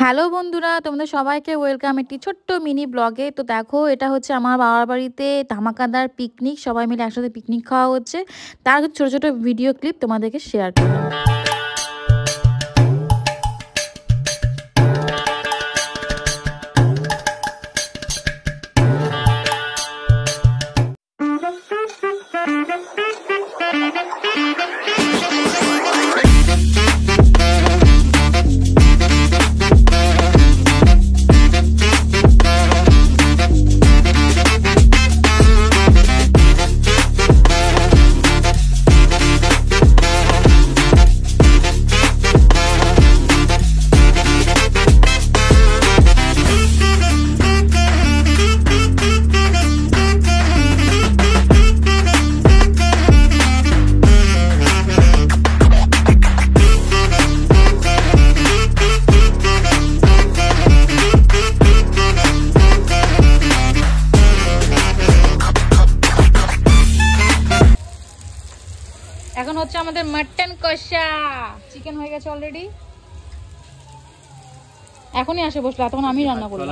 Hello বন্ধুরা, তোমাদের সবাইকে ওয়েলকাম একটি ছোট্ট মিনি ব্লগে। তো দেখো, এটা হচ্ছে আমার বাবার বাড়িতে ধামাকাদার পিকনিক, সবাই মিলে একসাথে পিকনিক খাওয়া হচ্ছে। তার ছোট ছোট ভিডিও ক্লিপ তোমাদেরকে শেয়ার করলাম। এখন হচ্ছে আমাদের মাটন কষা, চিকেন হয়ে গেছে অলরেডি, এখনই আসে বসলো, তখন আমি রান্না করলাম।